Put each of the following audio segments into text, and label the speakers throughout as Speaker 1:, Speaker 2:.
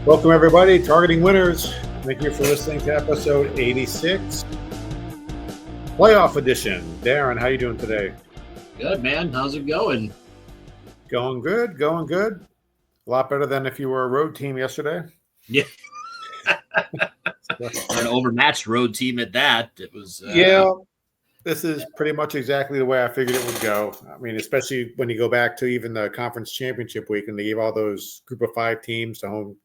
Speaker 1: Welcome, everybody. Targeting Winners. Thank you for listening to episode 86, playoff edition. Darren, how you doing today?
Speaker 2: Good, man. How's it going?
Speaker 1: Going good. Going good. A lot better than if you were a road team yesterday.
Speaker 2: Yeah. An overmatched road team at that. It was.
Speaker 1: Yeah. This is pretty much exactly the way I figured it would go. I mean, especially when you go back to even the conference championship week and they gave all those group of 5 teams to home.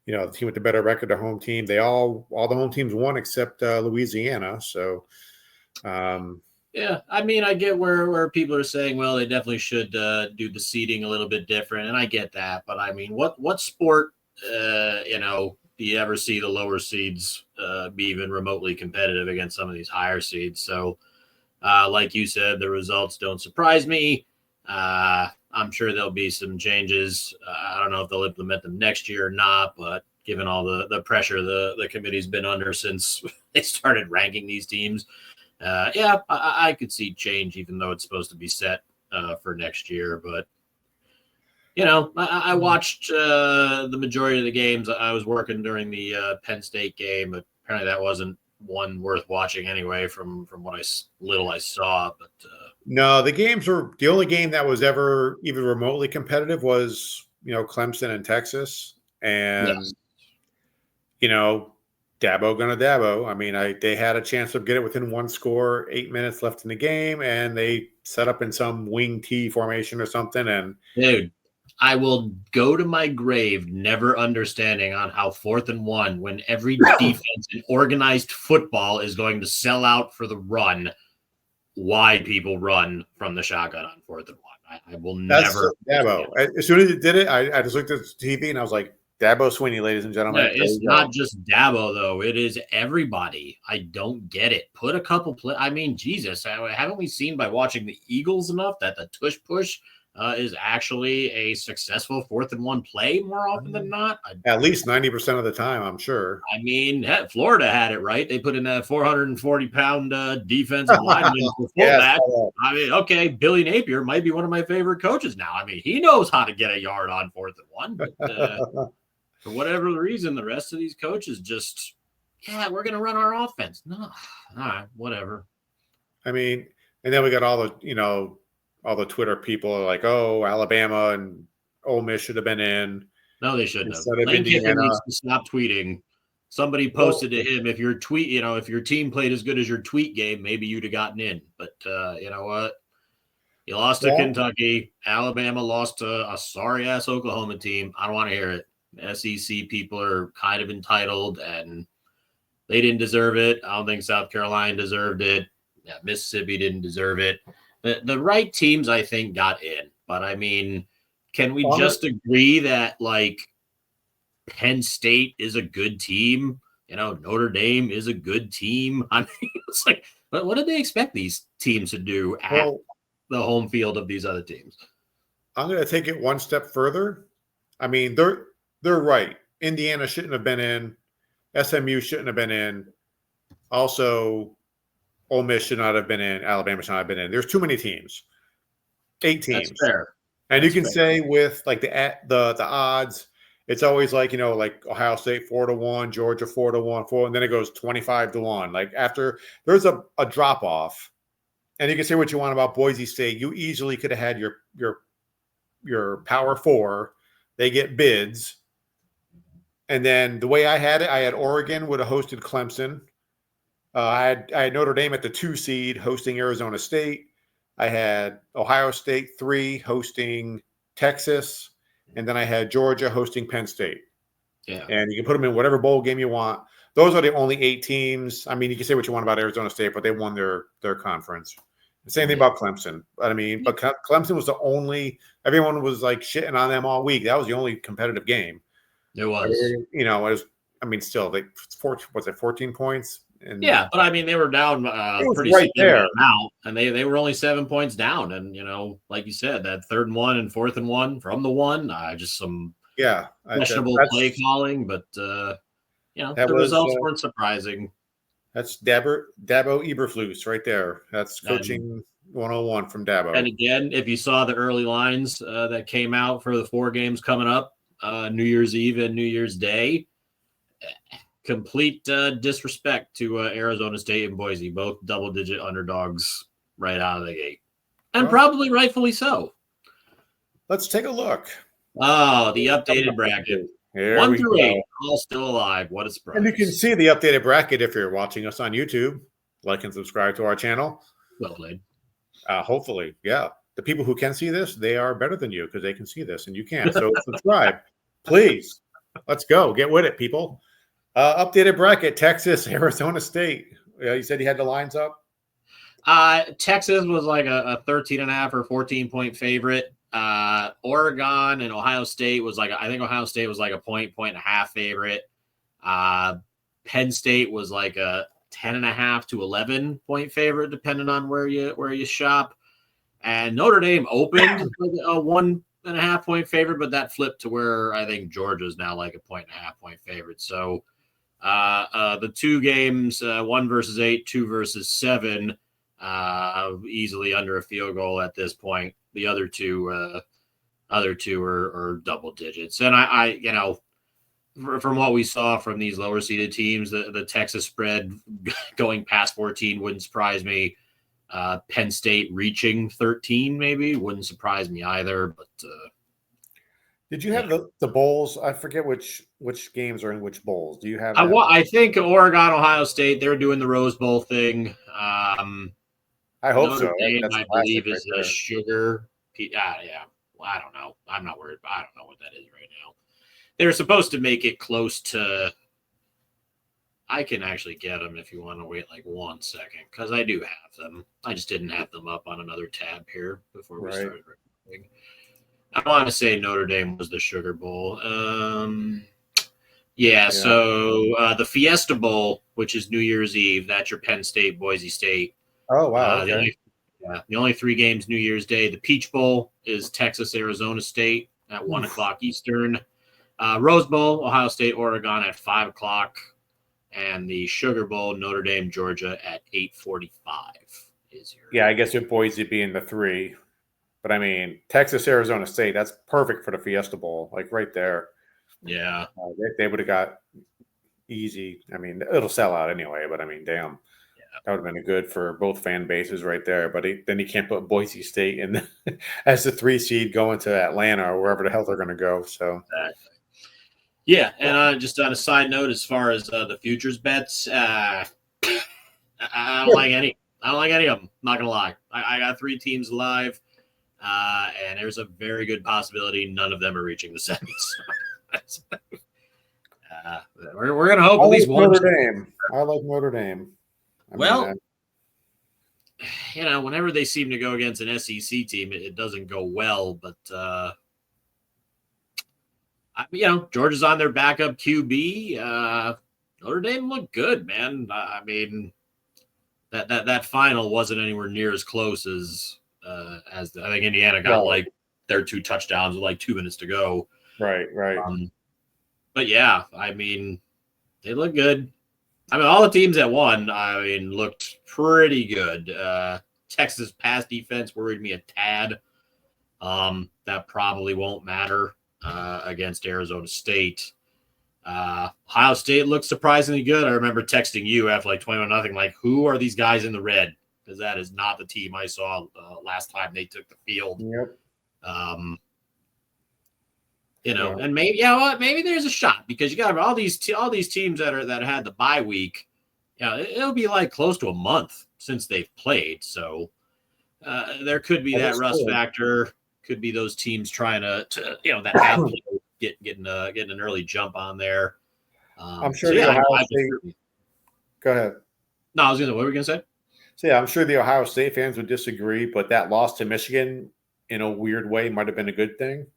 Speaker 1: You know, the team with the better record, the home team, all the home teams won except Louisiana. So,
Speaker 2: yeah, I mean, I get where people are saying, well, they definitely should do the seeding a little bit different, and I get that. But I mean, what sport, do you ever see the lower seeds be even remotely competitive against some of these higher seeds? So, like you said, the results don't surprise me. I'm sure there'll be some changes. I don't know if they'll implement them next year or not, but given all the pressure the committee's been under since they started ranking these teams, I could see change, even though it's supposed to be set for next year. But, I watched the majority of the games. I was working during the Penn State game, but apparently that wasn't one worth watching anyway from what I saw. But
Speaker 1: no, the only game that was ever even remotely competitive was, Clemson and Texas. And,
Speaker 2: yes.
Speaker 1: Dabo gonna Dabo. I mean, they had a chance to get it within one score, 8 minutes left in the game, and they set up in some wing T formation or something. And
Speaker 2: dude, I will go to my grave never understanding on how 4th and 1, when every defense in organized football is going to sell out for the run, why people run from the shotgun on 4th and 1. I will never.
Speaker 1: Dabo. As soon as it did it, I just looked at the TV and I was like, Dabo Swinney, ladies and gentlemen.
Speaker 2: Yeah, it's not just Dabo, though. It is everybody. I don't get it. Put a couple play. I mean, Jesus, haven't we seen by watching the Eagles enough that the tush push is actually a successful 4th and 1 play more often than not?
Speaker 1: At least 90% of the time, I'm sure.
Speaker 2: I mean, Florida had it right. They put in that 440-pound defensive lineman for fullback. I mean, okay, Billy Napier might be one of my favorite coaches now. I mean, he knows how to get a yard on 4th and 1, but for whatever reason, the rest of these coaches just, we're going to run our offense. No, all right, whatever.
Speaker 1: I mean, and then we got all the Twitter people are like, oh, Alabama and Ole Miss should have been in.
Speaker 2: No, they shouldn't have. Lane Kiffin needs to stop tweeting. Somebody posted to him, if your team played as good as your tweet game, maybe you'd have gotten in. But you know what? You lost to Kentucky. Alabama lost to a sorry-ass Oklahoma team. I don't want to hear it. SEC people are kind of entitled, and they didn't deserve it. I don't think South Carolina deserved it. Yeah, Mississippi didn't deserve it. The right teams, I think, got in. But, I mean, can we just agree that, like, Penn State is a good team? Notre Dame is a good team. I mean, it's like, what did they expect these teams to do at the home field of these other teams?
Speaker 1: I'm going to take it one step further. I mean, they're right. Indiana shouldn't have been in. SMU shouldn't have been in. Also, Ole Miss should not have been in. Alabama should not have been in. There's too many teams. 8 teams.
Speaker 2: That's fair.
Speaker 1: And you can say with like the odds, it's always like, like Ohio State 4-1, Georgia 4-1, and then it goes 25-1. Like after there's a drop off, and you can say what you want about Boise State. You easily could have had your Power 4. They get bids. And then the way I had it, I had Oregon would have hosted Clemson. I had Notre Dame at the 2 seed hosting Arizona State. I had Ohio State 3 hosting Texas. And then I had Georgia hosting Penn State.
Speaker 2: Yeah.
Speaker 1: And you can put them in whatever bowl game you want. Those are the only 8 teams. I mean, you can say what you want about Arizona State, but they won their conference. The same thing about Clemson. But I mean, but Clemson was the only – everyone was like shitting on them all week. That was the only competitive game.
Speaker 2: It was.
Speaker 1: It was – I mean, still, was it 14 points? And
Speaker 2: yeah, but I mean, they were down pretty
Speaker 1: right there
Speaker 2: now, and they were only 7 points down. And like you said, that 3rd and 1 and 4th and 1 from the 1, just some questionable play calling, but the results weren't surprising.
Speaker 1: That's Dabo Eberflus right there. That's coaching 101 from Dabo.
Speaker 2: And again, if you saw the early lines that came out for the 4 games coming up, New Year's Eve and New Year's Day. Complete disrespect to Arizona State and Boise, both double-digit underdogs right out of the gate, and probably rightfully so.
Speaker 1: Let's take a look.
Speaker 2: Oh, the updated bracket.
Speaker 1: Here
Speaker 2: 1 through 8, all still alive. What a surprise.
Speaker 1: And you can see the updated bracket if you're watching us on YouTube. Like and subscribe to our channel.
Speaker 2: Well played.
Speaker 1: Hopefully, yeah. The people who can see this, they are better than you because they can see this and you can't. So subscribe, please. Let's go. Get with it, people. Updated bracket, Texas, Arizona State. You said you had the lines up?
Speaker 2: Texas was like a 13.5 or 14-point favorite. Oregon and Ohio State was like, I think Ohio State was like a point and a half favorite. Penn State was like a 10.5 to 11-point favorite, depending on where you shop. And Notre Dame opened like a 1.5-point favorite, but that flipped to where I think Georgia's now like a 1.5-point favorite. So the two games, 1 versus 8, 2 versus 7, easily under a field goal at this point. The other two are double digits. And I from what we saw from these lower seeded teams, the Texas spread going past 14 wouldn't surprise me. Penn State reaching 13 maybe wouldn't surprise me either. But
Speaker 1: did you have the bowls? I forget which games are in which bowls. Do you have?
Speaker 2: I think Oregon, Ohio State, they're doing the Rose Bowl thing.
Speaker 1: I hope
Speaker 2: Notre
Speaker 1: so.
Speaker 2: Dame,
Speaker 1: That's
Speaker 2: I believe, is
Speaker 1: right
Speaker 2: a sugar. Yeah. Well, I don't know. I'm not worried. I don't know what that is right now. They're supposed to make it close to. I can actually get them if you want to wait like 1 second, because I do have them. I just didn't have them up on another tab here before we started recording. I want to say Notre Dame was the Sugar Bowl. Yeah. So the Fiesta Bowl, which is New Year's Eve, that's your Penn State, Boise State.
Speaker 1: Oh, wow. Okay.
Speaker 2: The only 3 games New Year's Day. The Peach Bowl is Texas, Arizona State at 1 o'clock Eastern. Rose Bowl, Ohio State, Oregon at 5 o'clock. And the Sugar Bowl, Notre Dame, Georgia at 8:45 is your.
Speaker 1: Yeah, I guess with Boise being the 3. But I mean, Texas, Arizona State, that's perfect for the Fiesta Bowl, like right there.
Speaker 2: Yeah.
Speaker 1: They would have got easy. I mean, it'll sell out anyway, but I mean, damn. That would have been good for both fan bases right there. But then you can't put Boise State in as the 3 seed going to Atlanta or wherever the hell they're going to go. So,
Speaker 2: exactly. Yeah, and just on a side note, as far as the futures bets, I don't like any. I don't like any of them. Not gonna lie. I got 3 teams live, and there's a very good possibility none of them are reaching the semis. We're gonna hope at least one.
Speaker 1: Notre Dame. I like Notre Dame.
Speaker 2: Whenever they seem to go against an SEC team, it doesn't go well. But Georgia's on their backup QB. Notre Dame looked good, man. I mean, that final wasn't anywhere near as close as I think Indiana got like their 2 touchdowns with like 2 minutes to go.
Speaker 1: Right.
Speaker 2: But yeah, I mean, they look good. I mean, all the teams that won, looked pretty good. Texas pass defense worried me a tad. That probably won't matter against Arizona State. Ohio State looked surprisingly good. I remember texting you after like 21-0, like, who are these guys in the red? Because that is not the team I saw last time they took the field.
Speaker 1: Yep.
Speaker 2: And maybe there's a shot because you got all these teams that had the bye week. It'll be like close to a month since they've played, so there could be that rust factor. Could be those teams trying to that have getting an early jump on there.
Speaker 1: I'm sure the Ohio State. Go ahead.
Speaker 2: No, I was gonna. What were we gonna say?
Speaker 1: So yeah, I'm sure the Ohio State fans would disagree, but that loss to Michigan, in a weird way, might have been a good thing.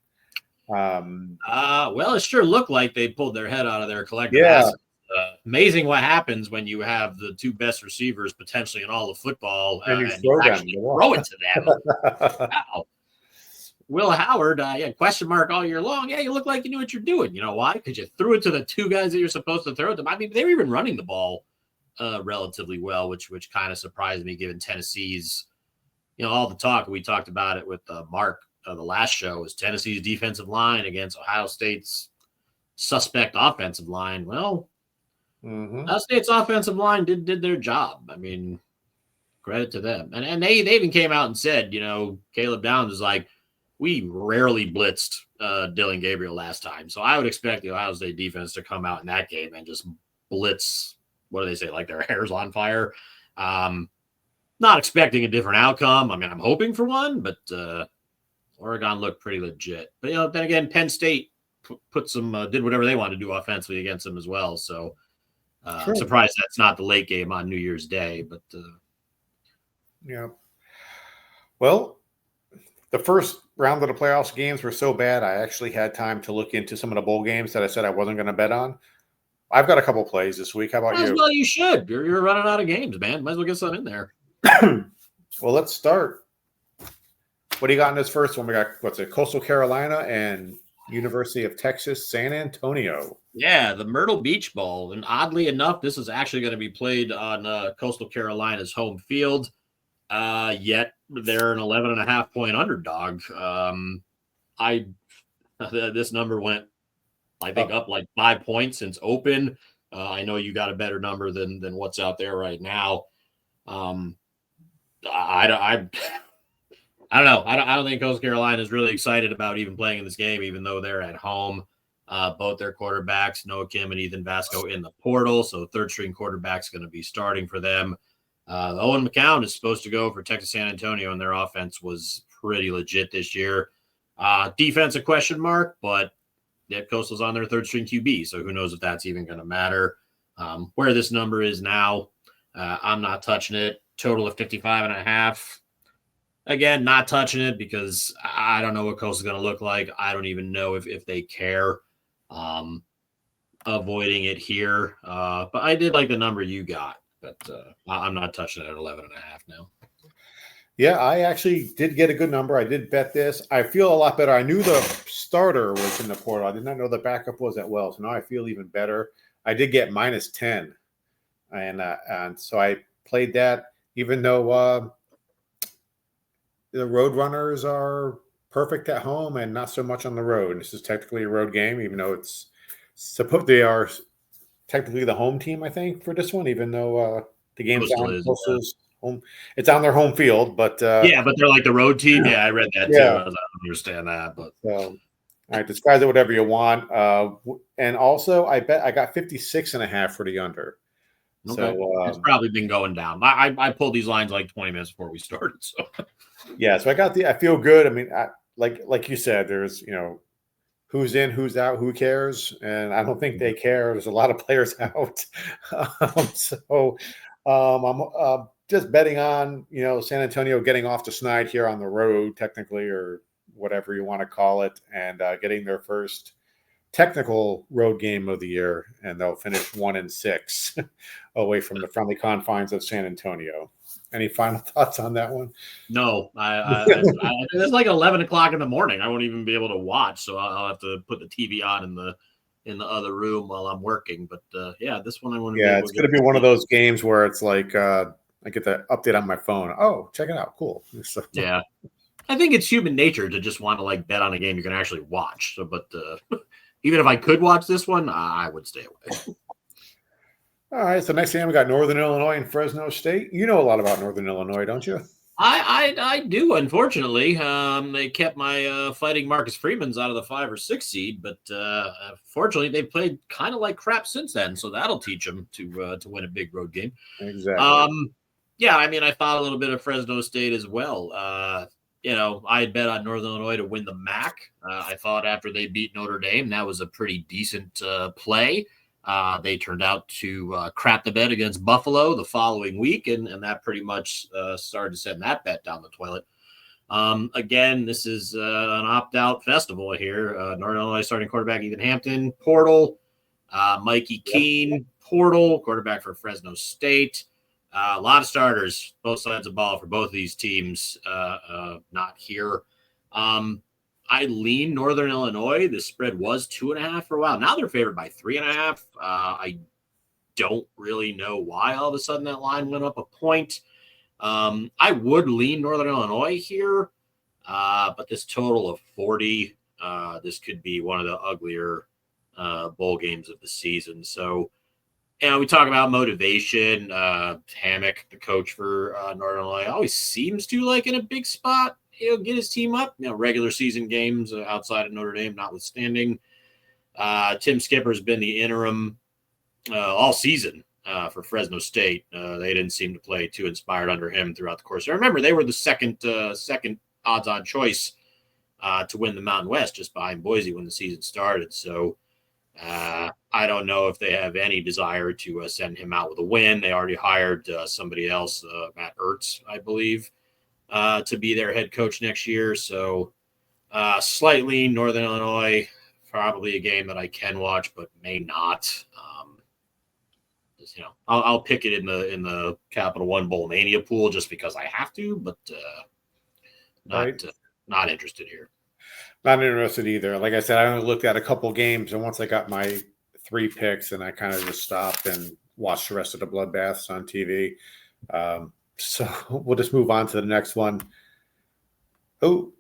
Speaker 2: Well, it sure looked like they pulled their head out of their collective assets. Amazing what happens when you have the 2 best receivers potentially in all of football
Speaker 1: and you
Speaker 2: throw it to them. Wow. Will Howard, question mark all year long. Yeah, you look like you knew what you're doing. You know why? Because you threw it to the 2 guys that you're supposed to throw it to. I mean, they were even running the ball relatively well, which kind of surprised me given Tennessee's, all the talk. We talked about it with Mark the last show was Tennessee's defensive line against Ohio State's suspect offensive line. Well, Ohio State's offensive line did their job. I mean, credit to them. And they even came out and said, Caleb Downs is like, we rarely blitzed Dylan Gabriel last time. So I would expect the Ohio State defense to come out in that game and just blitz, what do they say, like their hair's on fire. Not expecting a different outcome. I mean, I'm hoping for one, but Oregon looked pretty legit. But, then again, Penn State put some did whatever they wanted to do offensively against them as well. So I'm surprised that's not the late game on New Year's Day. But
Speaker 1: yeah. Well, the first round of the playoffs games were so bad, I actually had time to look into some of the bowl games that I said I wasn't going to bet on. I've got a couple plays this week. How about you?
Speaker 2: Well, you should. You're running out of games, man. Might as well get some in there.
Speaker 1: Well, let's start. What do you got in this first one? We got, Coastal Carolina and University of Texas, San Antonio.
Speaker 2: Yeah, the Myrtle Beach Bowl. And oddly enough, this is actually going to be played on Coastal Carolina's home field. Yet they're an 11.5-point underdog. This number went, I think, up like 5 points since open. I know you got a better number than what's out there right now. I don't know. I don't think Coastal Carolina is really excited about even playing in this game, even though they're at home. Both their quarterbacks, Noah Kim and Ethan Vasco, in the portal. So third string quarterback's going to be starting for them. Owen McCown is supposed to go for Texas San Antonio, and their offense was pretty legit this year. Defense a question mark, but Coastal's on their third string QB, so who knows if that's even going to matter. Where this number is now, I'm not touching it. Total of 55.5. Again, not touching it because I don't know what Coastal's going to look like. I don't even know if they care. Avoiding it here. But I did like the number you got. But I'm not touching it at 11.5 now.
Speaker 1: Yeah, I actually did get a good number. I did bet this. I feel a lot better. I knew the starter was in the portal. I did not know the backup was that well. So now I feel even better. I did get -10. And so I played that, even though the Roadrunners are perfect at home and not so much on the road. And this is technically a road game, even though they are technically the home team, I think, for this one, even though the game's on Coastal's home. It's on their home field, but
Speaker 2: yeah, but they're like the road team. Yeah, I read that too. I don't understand that, but
Speaker 1: all right, disguise it whatever you want. And also, I bet I got 56.5 for the under.
Speaker 2: Okay. So it's probably been going down. I pulled these lines like 20 minutes before we started. So
Speaker 1: yeah, so I feel good. I mean, like you said, there's who's in, who's out, who cares, and I don't think they care. There's a lot of players out, I'm just betting on San Antonio getting off the snide here on the road, technically, or whatever you want to call it, and getting their first technical road game of the year, and they'll finish 1-6 away from the friendly confines of San Antonio. Any final thoughts on that one?
Speaker 2: No, it's like 11 o'clock in the morning. I won't even be able to watch, so I'll have to put the TV on in the other room while I'm working. But yeah, this one I want to.
Speaker 1: Yeah, it's going to be one of those games where it's like I get the update on my phone. Oh, check it out! Cool. So,
Speaker 2: yeah, I think it's human nature to just want to bet on a game you can actually watch. So, but even if I could watch this one, I would stay away.
Speaker 1: All right, so next game we got Northern Illinois and Fresno State. You know a lot about Northern Illinois, don't you?
Speaker 2: I do, unfortunately. They kept my Fighting Marcus Freeman's out of the 5 or 6 seed, but fortunately they've played kind of like crap since then, so that'll teach them to win a big road game.
Speaker 1: Exactly.
Speaker 2: Yeah, I mean, I thought a little bit of Fresno State as well. I had bet on Northern Illinois to win the MAC. I thought after they beat Notre Dame, that was a pretty decent play. They turned out to crap the bed against Buffalo the following week, and that pretty much started to send that bet down the toilet. Again, this is an opt-out festival here. Northern Illinois starting quarterback Ethan Hampton, portal. Mikey Keene, portal, quarterback for Fresno State. A lot of starters, both sides of the ball for both of these teams not here. I lean Northern Illinois. The spread was 2.5 for a while. Now they're favored by 3.5. I don't really know why all of a sudden that line went up a point. I would lean Northern Illinois here. But this total of 40, this could be one of the uglier bowl games of the season. So, we talk about motivation. Hammock, the coach for Northern Illinois, always seems to like in a big spot, get his team up. Regular season games outside of Notre Dame, notwithstanding. Tim Skipper's been the interim all season for Fresno State. They didn't seem to play too inspired under him throughout the course. I remember they were the second odds-on choice to win the Mountain West, just behind Boise when the season started. So I don't know if they have any desire to send him out with a win. They already hired somebody else, Matt Ertz, I believe, to be their head coach next year. So slightly Northern Illinois, probably a game that I can watch, but may not. I'll pick it in the Capital One Bowl Mania pool just because I have to, but not interested here.
Speaker 1: Not interested either. Like I said, I only looked at a couple games, and once I got my 3 picks, and I kind of just stopped and watched the rest of the bloodbaths on TV. So we'll just move on to the next one. Oh,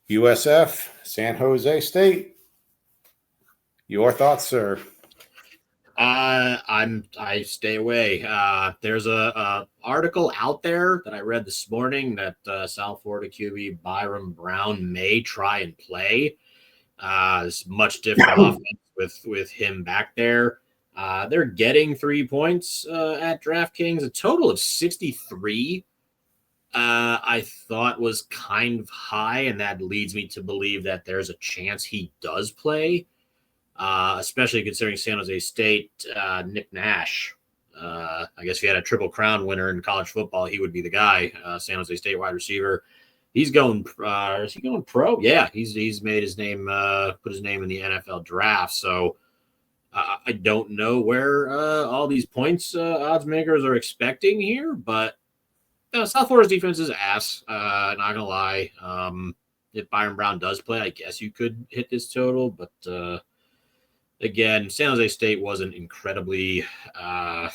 Speaker 1: USF, San Jose State. Your thoughts, sir?
Speaker 2: I stay away. There's a article out there that I read this morning that South Florida QB Byron Brown may try and play. It's much different offense with him back there. They're getting 3 points at DraftKings, a total of 63. I thought was kind of high, and that leads me to believe that there's a chance he does play. Especially considering San Jose State, Nick Nash. I guess if you had a Triple Crown winner in college football, he would be the guy. San Jose State wide receiver. He's going. Is he going pro? Yeah, he's made his name. Put his name in the NFL draft. So I don't know where all these points odds makers are expecting here, but South Florida's defense is ass. Not gonna lie. If Byron Brown does play, I guess you could hit this total, but. Again, San Jose State wasn't incredibly, I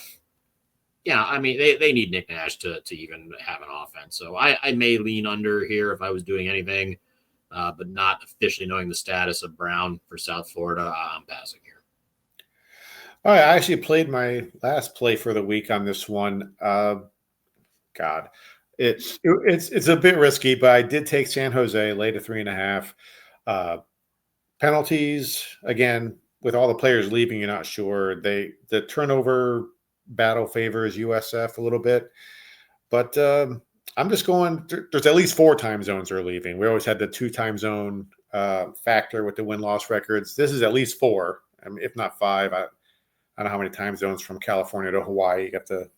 Speaker 2: mean, they need Nick Nash to even have an offense. So I may lean under here if I was doing anything, but not officially knowing the status of Brown for South Florida. I'm passing here.
Speaker 1: All right, I actually played my last play for the week on this one. God, it's a bit risky, but I did take San Jose late at 3.5. Penalties again. With all the players leaving, you're not sure. The turnover battle favors USF a little bit. But I'm just going – there's at least 4 time zones are leaving. We always had the 2 time zone factor with the win-loss records. This is at least 4, if not 5. I don't know how many time zones from California to Hawaii. You have to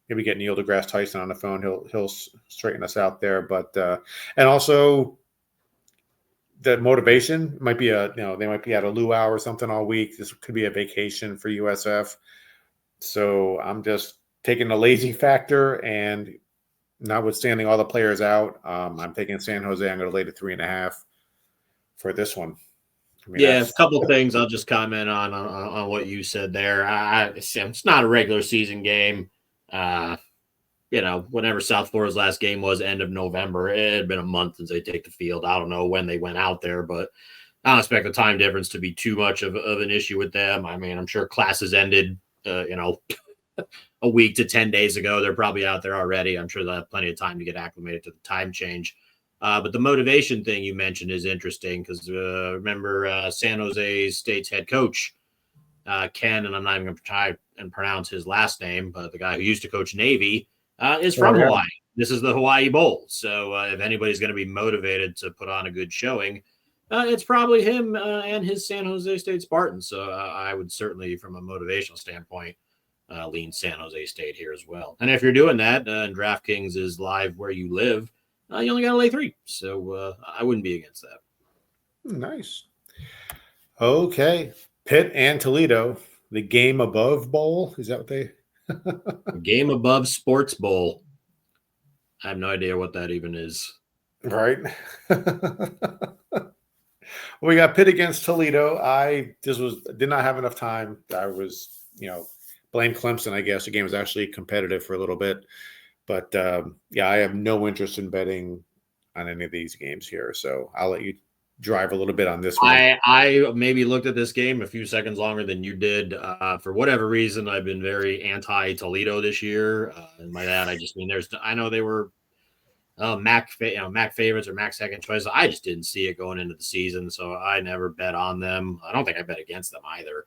Speaker 1: maybe get Neil deGrasse Tyson on the phone. He'll straighten us out there. But and also – the motivation might be they might be at a luau or something all week. This could be a vacation for USF. So I'm just taking the lazy factor, and notwithstanding all the players out, I'm taking San Jose. I'm going to lay to 3.5 for this one.
Speaker 2: A couple things I'll just comment on what you said there. It's not a regular season game. Whenever South Florida's last game was end of November, it had been a month since they take the field. I don't know when they went out there, but I don't expect the time difference to be too much of an issue with them. I mean, I'm sure classes ended, a week to 10 days ago. They're probably out there already. I'm sure they'll have plenty of time to get acclimated to the time change. But the motivation thing you mentioned is interesting because remember San Jose State's head coach, Ken, and I'm not even going to try and pronounce his last name, but the guy who used to coach Navy, is from Hawaii. This is the Hawaii Bowl. So if anybody's going to be motivated to put on a good showing, it's probably him and his San Jose State Spartans. So I would certainly, from a motivational standpoint, lean San Jose State here as well. And if you're doing that, and DraftKings is live where you live, you only got to lay 3. So I wouldn't be against that.
Speaker 1: Nice. Okay. Pitt and Toledo, the Game Above Bowl. Is that what they...
Speaker 2: Game Above Sports Bowl. I have no idea what that even is.
Speaker 1: Right. We got Pitt against Toledo. Did not have enough time. I was, blame Clemson, I guess. The game was actually competitive for a little bit. But, I have no interest in betting on any of these games here. So I'll let you drive a little bit on this one.
Speaker 2: I maybe looked at this game a few seconds longer than you did. For whatever reason, I've been very anti Toledo this year. And by that, I just mean I know they were Mac favorites or Mac second choice. I just didn't see it going into the season, so I never bet on them. I don't think I bet against them either.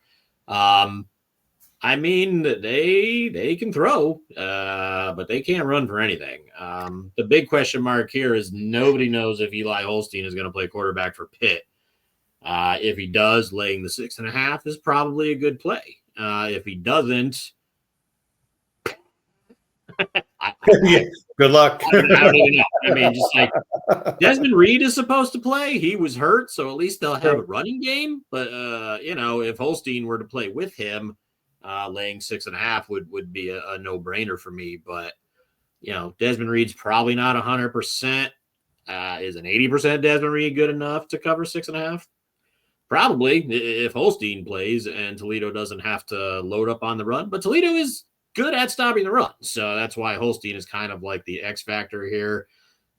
Speaker 2: I mean, they can throw, but they can't run for anything. The big question mark here is nobody knows if Eli Holstein is going to play quarterback for Pitt. If he does, laying the 6.5 is probably a good play. If he doesn't,
Speaker 1: Good luck.
Speaker 2: I don't even know. I mean, just like Desmond Reed is supposed to play. He was hurt, so at least they'll have a running game. But if Holstein were to play with him, laying 6.5 would be a no-brainer for me. But Desmond Reed's probably not 100%. Is an 80% Desmond Reed good enough to cover 6.5? Probably, if Holstein plays and Toledo doesn't have to load up on the run. But Toledo is good at stopping the run, so that's why Holstein is kind of like the X factor here.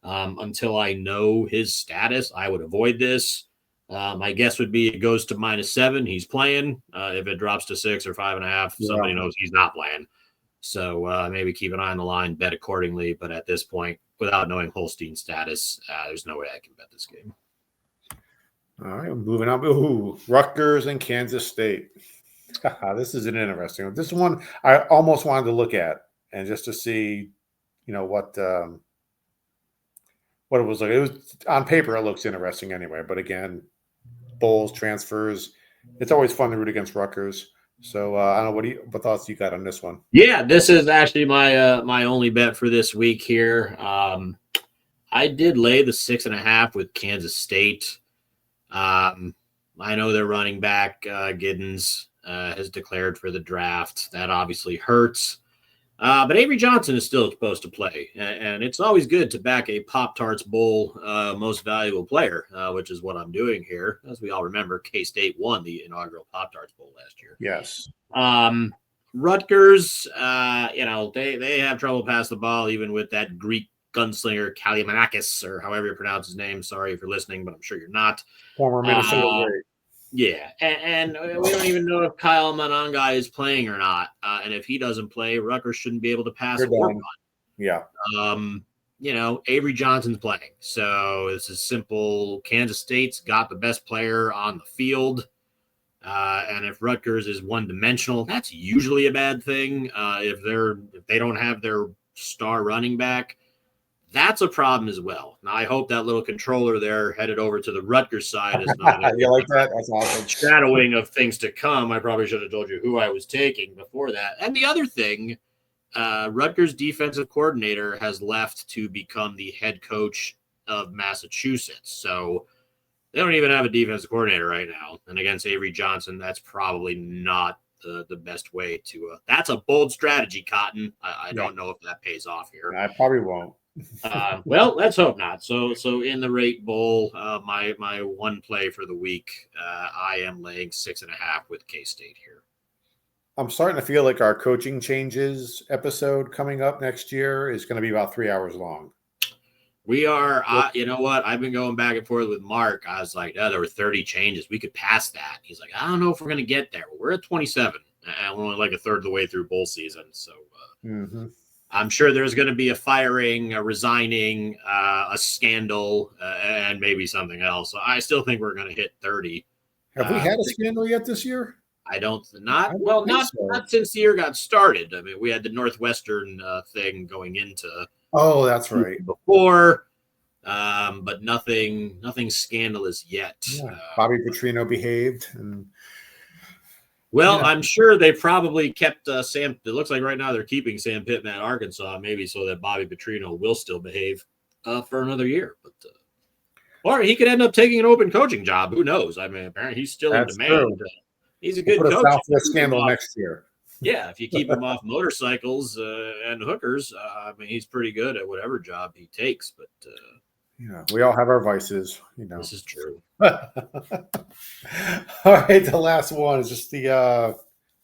Speaker 2: Until I know his status, I would avoid this. My guess would be it goes to -7. He's playing. If it drops to 6 or 5.5, somebody knows he's not playing. So maybe keep an eye on the line, bet accordingly. But at this point, without knowing Holstein's status, there's no way I can bet this game.
Speaker 1: All right, moving on. Ooh, Rutgers and Kansas State. This is an interesting one. This one I almost wanted to look at and just to see, what it was like. It was on paper, it looks interesting anyway. But again, bowls, transfers, it's always fun to root against Rutgers. So I don't know what thoughts you got on this one?
Speaker 2: Yeah, this is actually my only bet for this week here. I did lay the 6.5 with Kansas State. I know their running back Giddens has declared for the draft. That obviously hurts. But Avery Johnson is still supposed to play. And it's always good to back a Pop-Tarts Bowl most valuable player, which is what I'm doing here. As we all remember, K-State won the inaugural Pop-Tarts Bowl last year.
Speaker 1: Yes.
Speaker 2: Rutgers, they have trouble passing the ball, even with that Greek gunslinger Kalimanakis, or however you pronounce his name. Sorry if you're listening, but I'm sure you're not.
Speaker 1: Former Minnesota Great.
Speaker 2: Yeah, and we don't even know if Kyle Monangai is playing or not. And if he doesn't play, Rutgers shouldn't be able to pass a run.
Speaker 1: Yeah.
Speaker 2: Avery Johnson's playing. So this is simple. Kansas State's got the best player on the field. And if Rutgers is one-dimensional, that's usually a bad thing. If they don't have their star running back, that's a problem as well. Now, I hope that little controller there headed over to the Rutgers side is not
Speaker 1: you like that? That's awesome.
Speaker 2: Shadowing of things to come. I probably should have told you who I was taking before that. And the other thing, Rutgers defensive coordinator has left to become the head coach of Massachusetts. So they don't even have a defensive coordinator right now. And against Avery Johnson, that's probably not the best way to that's a bold strategy, Cotton. I don't know if that pays off here.
Speaker 1: I probably won't.
Speaker 2: Well, let's hope not. So in the rate bowl, my one play for the week, I am laying 6.5 with K-State here.
Speaker 1: I'm starting to feel like our coaching changes episode coming up next year is going to be about 3 hours long.
Speaker 2: We are, you know what? I've been going back and forth with Mark. I was like, there were 30 changes. We could pass that. He's like, I don't know if we're going to get there. We're at 27, and we're only like a third of the way through bowl season. So I'm sure there's going to be a firing, a resigning, a scandal, and maybe something else. So I still think we're going to hit 30.
Speaker 1: Have we had a scandal yet this year?
Speaker 2: Not since the year got started. I mean, we had the Northwestern thing going into.
Speaker 1: Oh, that's right.
Speaker 2: Before, but nothing scandalous yet.
Speaker 1: Yeah. Bobby Petrino behaved, and
Speaker 2: I'm sure they probably kept Sam. It looks like right now they're keeping Sam Pittman at Arkansas, maybe so that Bobby Petrino will still behave for another year. But or he could end up taking an open coaching job. Who knows? I mean, apparently he's still in demand. He's a good coach.
Speaker 1: Southwest scandal next year.
Speaker 2: Yeah, if you keep him off motorcycles and hookers, I mean, he's pretty good at whatever job he takes. But
Speaker 1: we all have our vices.
Speaker 2: This is true.
Speaker 1: All right, the last one is just the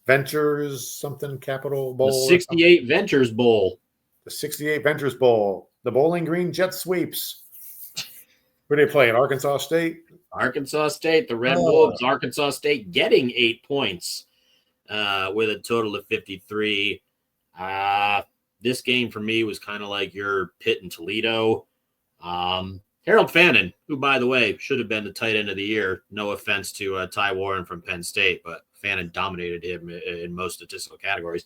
Speaker 1: Ventures something Capital Bowl.
Speaker 2: The 68 Ventures Bowl.
Speaker 1: The 68 Ventures Bowl. The Bowling Green Jet Sweeps. Who are they playing? Arkansas State?
Speaker 2: Arkansas State, the Red
Speaker 1: Oh.
Speaker 2: Wolves. Arkansas State getting 8 points with a total of 53. This game for me was kind of like your Pitt and Toledo. Harold Fannin, who, by the way, should have been the tight end of the year. No offense to Ty Warren from Penn State, but Fannin dominated him in most statistical categories.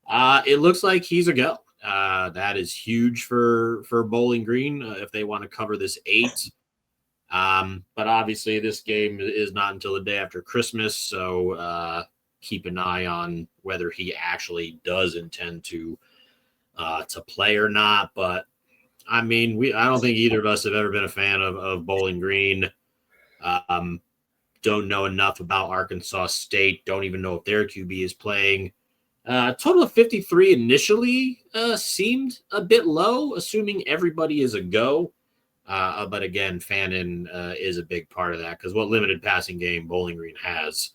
Speaker 2: It looks like he's a go. That is huge for Bowling Green if they want to cover this 8. But obviously, this game is not until the day after Christmas, so keep an eye on whether he actually does intend to play or not. But I mean, I don't think either of us have ever been a fan of Bowling Green. Don't know enough about Arkansas State. Don't even know if their QB is playing. Total of 53 initially seemed a bit low, assuming everybody is a go. But again, Fannin is a big part of that because what limited passing game Bowling Green has,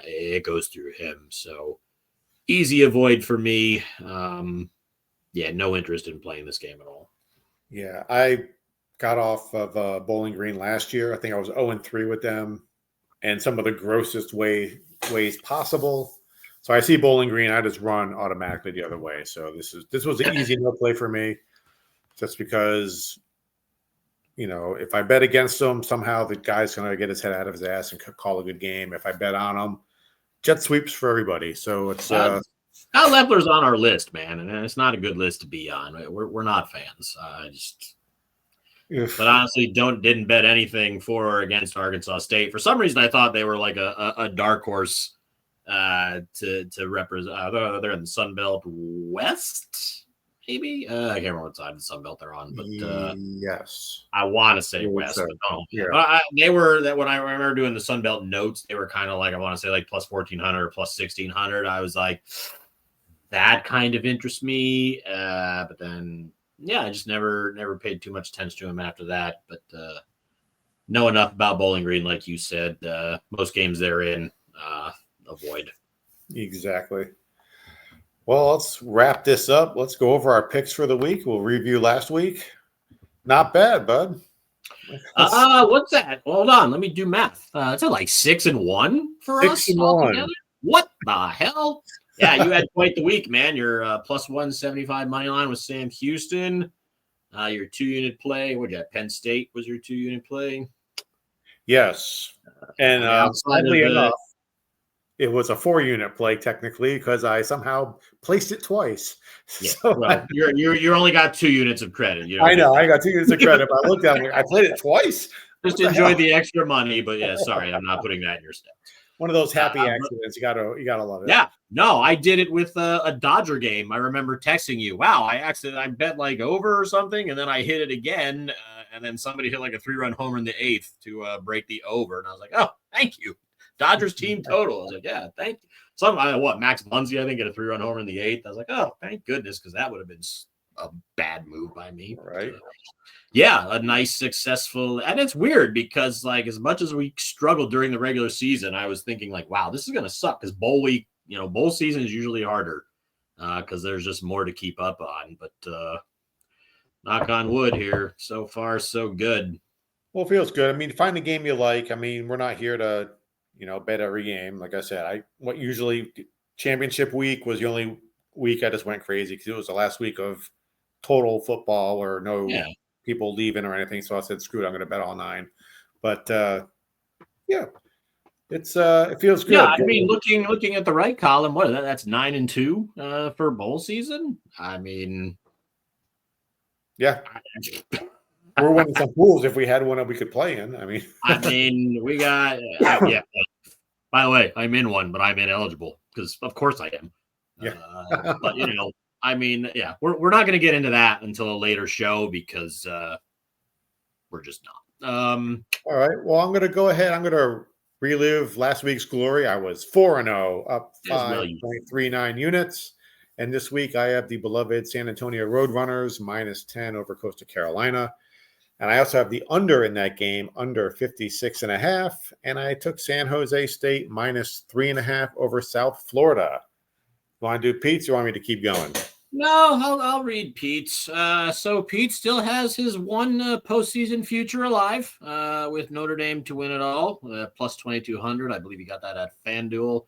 Speaker 2: it goes through him. So easy avoid for me. No interest in playing this game at all.
Speaker 1: Yeah, I got off of Bowling Green last year. I think I was 0-3 with them, and some of the grossest ways possible. So I see Bowling Green, I just run automatically the other way. So this was an easy no play for me, just because, if I bet against them, somehow the guy's going to get his head out of his ass and call a good game. If I bet on them, jet sweeps for everybody. So it's
Speaker 2: Kyle Leffler's on our list, man, and it's not a good list to be on. We're not fans. But honestly, didn't bet anything for or against Arkansas State. For some reason, I thought they were like a dark horse to represent. They're in the Sun Belt West, maybe. I can't remember what side of the Sun Belt they're on, but
Speaker 1: yes,
Speaker 2: I want to say West.
Speaker 1: So.
Speaker 2: But no,
Speaker 1: yeah.
Speaker 2: But they were that when I remember doing the Sun Belt notes, they were kind of like I want to say like plus 1,400 or plus 1,600. I was like, that kind of interests me, but then. Yeah, I just never paid too much attention to him after that. But know enough about Bowling Green, like you said. Most games they're in, avoid.
Speaker 1: Exactly. Well, let's wrap this up. Let's go over our picks for the week. We'll review last week. Not bad, bud.
Speaker 2: What's that? Hold on, let me do math. It's like 6-1 for
Speaker 1: 6-1
Speaker 2: us altogether. What the hell? Yeah, you had quite the week, man. Your plus 175 money line with Sam Houston. Your 2-unit play. What you got? Penn State was your 2-unit play.
Speaker 1: Yes, and oddly enough, it was a 4-unit play technically because I somehow placed it twice.
Speaker 2: Yeah, so well, you only got 2 units of credit.
Speaker 1: I know I got 2 units of credit, but I looked at it. I played it twice.
Speaker 2: Just enjoy the extra money, but yeah, sorry, I'm not putting that in your stats.
Speaker 1: One of those happy accidents. You gotta love it.
Speaker 2: Yeah, no, I did it with a Dodger game. I remember texting you. Wow, I bet like over or something, and then I hit it again, and then somebody hit like a 3-run homer in the 8th to break the over, and I was like, oh, thank you, Dodgers team total. I was like, yeah, thank you. Max Muncy, I think, hit a 3-run homer in the 8th. I was like, oh, thank goodness, because that would have been a bad move by me.
Speaker 1: Right.
Speaker 2: Yeah, a nice, successful, and it's weird because, like, as much as we struggled during the regular season, I was thinking, like, wow, this is going to suck because bowl week, bowl season is usually harder because there's just more to keep up on. But knock on wood here, so far, so good.
Speaker 1: Well, it feels good. I mean, find the game you like. I mean, we're not here to, bet every game. Like I said, usually championship week was the only week I just went crazy because it was the last week of total football or no. Yeah. People leaving or anything, so I said, "Screw it, I'm going to bet all 9." But yeah, it's it feels good.
Speaker 2: Yeah, I mean, looking at the right column, what is that? That's 9-2 for bowl season. I mean,
Speaker 1: yeah, we're winning some pools if we had one that we could play in.
Speaker 2: I mean, we got yeah. By the way, I'm in one, but I'm ineligible because, of course, I am.
Speaker 1: Yeah,
Speaker 2: but I mean, yeah, we're not going to get into that until a later show because we're just not.
Speaker 1: All right. Well, I'm going to go ahead. I'm going to relive last week's glory. I was 4-0, up 5.39 units. And this week I have the beloved San Antonio Roadrunners -10 over Coastal Carolina. And I also have the under in that game, under 56.5. And I took San Jose State -3.5 over South Florida. Want to do Pete's or you want me to keep going?
Speaker 2: No, I'll read Pete's. So Pete still has his one postseason future alive with Notre Dame to win it all, plus 2,200. I believe he got that at FanDuel.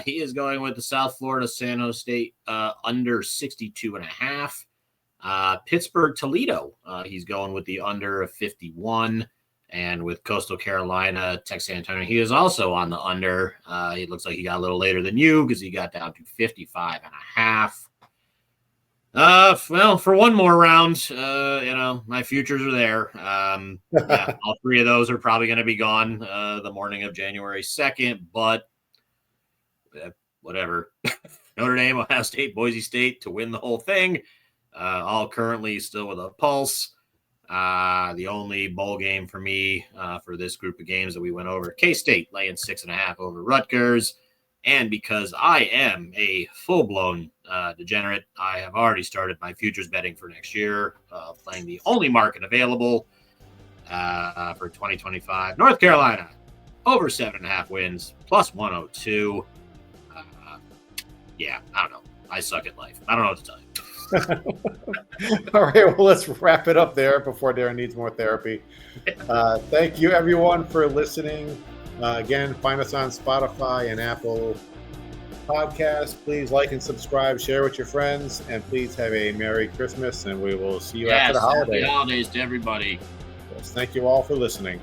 Speaker 2: He is going with the South Florida San Jose State under 62.5. Pittsburgh Toledo, he's going with the under of 51. And with Coastal Carolina, Texas San Antonio, he is also on the under. It looks like he got a little later than you because he got down to 55.5. Well, for one more round, my futures are there. Yeah, all three of those are probably going to be gone the morning of January 2nd, but whatever. Notre Dame, Ohio State, Boise State to win the whole thing. All currently still with a pulse. The only bowl game for me for this group of games that we went over, K-State laying 6.5 over Rutgers. And because I am a full-blown degenerate, I have already started my futures betting for next year, playing the only market available for 2025. North Carolina, over 7.5 wins, plus 102. Yeah, I don't know. I suck at life. I don't know what to tell you.
Speaker 1: All right, well, let's wrap it up there before Darren needs more therapy. Thank you, everyone, for listening. Again, find us on Spotify and Apple Podcasts. Please like and subscribe, share with your friends, and please have a Merry Christmas, and we will see you after the holidays.
Speaker 2: Happy holidays to everybody.
Speaker 1: Yes, thank you all for listening.